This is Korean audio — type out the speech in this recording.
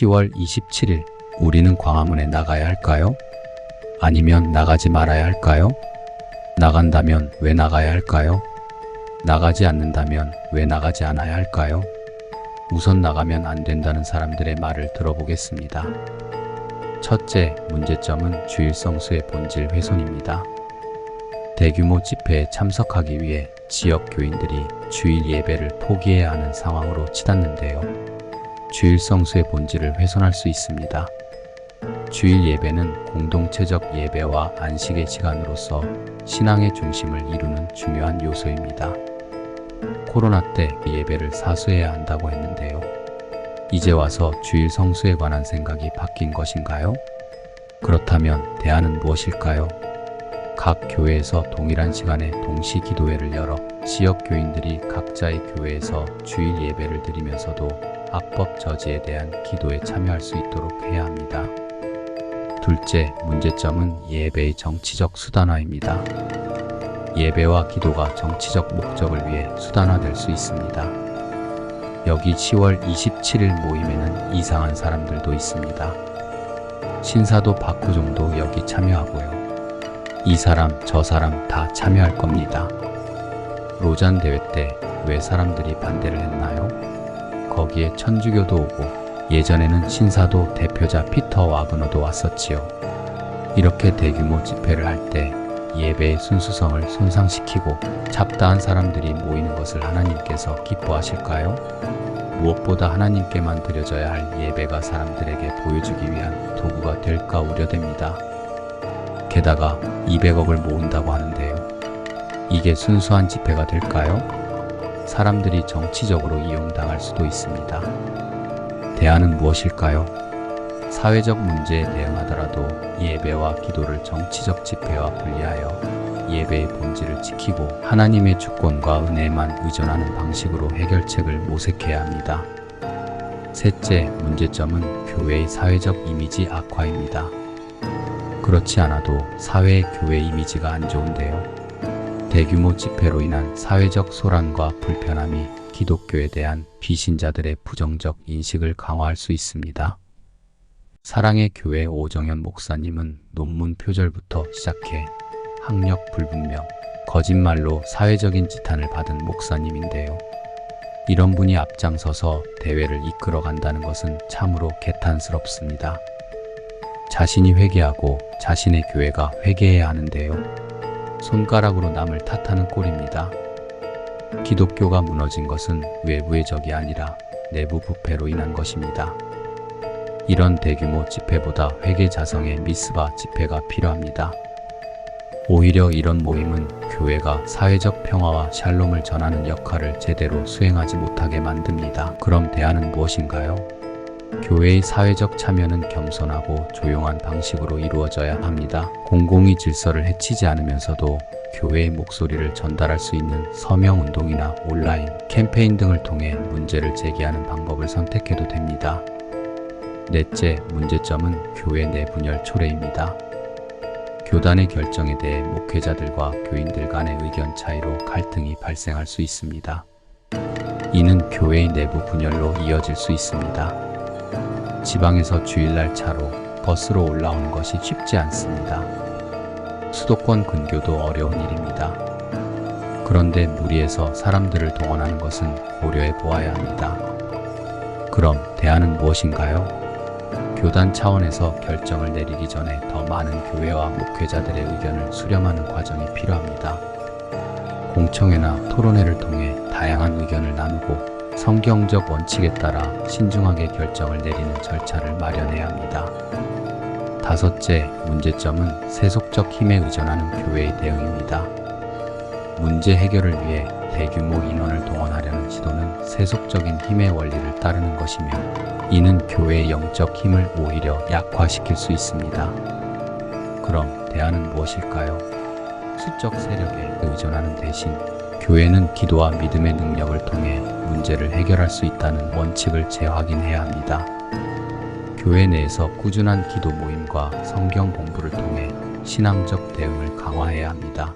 10월 27일, 우리는 광화문에 나가야 할까요? 아니면 나가지 말아야 할까요? 나간다면 왜 나가야 할까요? 나가지 않는다면 왜 나가지 않아야 할까요? 우선 나가면 안 된다는 사람들의 말을 들어보겠습니다. 첫째, 문제점은 주일 성수의 본질 훼손입니다. 대규모 집회에 참석하기 위해 지역 교인들이 주일 예배를 포기해야 하는 상황으로 치닫는데요. 주일 성수의 본질을 훼손할 수 있습니다. 주일 예배는 공동체적 예배와 안식의 시간으로서 신앙의 중심을 이루는 중요한 요소입니다. 코로나 때 예배를 사수해야 한다고 했는데요. 이제 와서 주일 성수에 관한 생각이 바뀐 것인가요? 그렇다면 대안은 무엇일까요? 각 교회에서 동일한 시간에 동시 기도회를 열어 지역 교인들이 각자의 교회에서 주일 예배를 드리면서도 악법 저지에 대한 기도에 참여할 수 있도록 해야 합니다. 둘째, 문제점은 예배의 정치적 수단화입니다. 예배와 기도가 정치적 목적을 위해 수단화될 수 있습니다. 여기 10월 27일 모임에는 이상한 사람들도 있습니다. 신사도 박구종도 여기 참여하고요. 이 사람 저 사람 다 참여할 겁니다. 로잔 대회 때 왜 사람들이 반대를 했나요? 거기에 천주교도 오고 예전에는 신사도 대표자 피터 와그너도 왔었지요. 이렇게 대규모 집회를 할 때 예배의 순수성을 손상시키고 잡다한 사람들이 모이는 것을 하나님께서 기뻐하실까요? 무엇보다 하나님께만 드려져야 할 예배가 사람들에게 보여주기 위한 도구가 될까 우려됩니다. 게다가 200억을 모은다고 하는데요. 이게 순수한 집회가 될까요? 사람들이 정치적으로 이용당할 수도 있습니다. 대안은 무엇일까요? 사회적 문제에 대응하더라도 예배와 기도를 정치적 집회와 분리하여 예배의 본질을 지키고 하나님의 주권과 은혜에만 의존하는 방식으로 해결책을 모색해야 합니다. 셋째, 문제점은 교회의 사회적 이미지 악화입니다. 그렇지 않아도 사회의 교회 이미지가 안 좋은데요. 대규모 집회로 인한 사회적 소란과 불편함이 기독교에 대한 비신자들의 부정적 인식을 강화할 수 있습니다. 사랑의 교회 오정현 목사님은 논문 표절부터 시작해 학력 불분명, 거짓말로 사회적인 지탄을 받은 목사님인데요. 이런 분이 앞장서서 대회를 이끌어 간다는 것은 참으로 개탄스럽습니다. 자신이 회개하고 자신의 교회가 회개해야 하는데요. 손가락으로 남을 탓하는 꼴입니다. 기독교가 무너진 것은 외부의 적이 아니라 내부 부패로 인한 것입니다. 이런 대규모 집회보다 회개 자성의 미스바 집회가 필요합니다. 오히려 이런 모임은 교회가 사회적 평화와 샬롬을 전하는 역할을 제대로 수행하지 못하게 만듭니다. 그럼 대안은 무엇인가요? 교회의 사회적 참여는 겸손하고 조용한 방식으로 이루어져야 합니다. 공공의 질서를 해치지 않으면서도 교회의 목소리를 전달할 수 있는 서명운동이나 온라인 캠페인 등을 통해 문제를 제기하는 방법을 선택해도 됩니다. 넷째, 문제점은 교회 내 분열 초래입니다. 교단의 결정에 대해 목회자들과 교인들 간의 의견 차이로 갈등이 발생할 수 있습니다. 이는 교회의 내부 분열로 이어질 수 있습니다. 지방에서 주일날 차로, 버스로 올라오는 것이 쉽지 않습니다. 수도권 근교도 어려운 일입니다. 그런데 무리해서 사람들을 동원하는 것은 고려해 보아야 합니다. 그럼 대안은 무엇인가요? 교단 차원에서 결정을 내리기 전에 더 많은 교회와 목회자들의 의견을 수렴하는 과정이 필요합니다. 공청회나 토론회를 통해 다양한 의견을 나누고 성경적 원칙에 따라 신중하게 결정을 내리는 절차를 마련해야 합니다. 다섯째, 문제점은 세속적 힘에 의존하는 교회의 대응입니다. 문제 해결을 위해 대규모 인원을 동원하려는 시도는 세속적인 힘의 원리를 따르는 것이며 이는 교회의 영적 힘을 오히려 약화시킬 수 있습니다. 그럼 대안은 무엇일까요? 수적 세력에 의존하는 대신 교회는 기도와 믿음의 능력을 통해 문제를 해결할 수 있다는 원칙을 재확인해야 합니다. 교회 내에서 꾸준한 기도 모임과 성경 공부를 통해 신앙적 대응을 강화해야 합니다.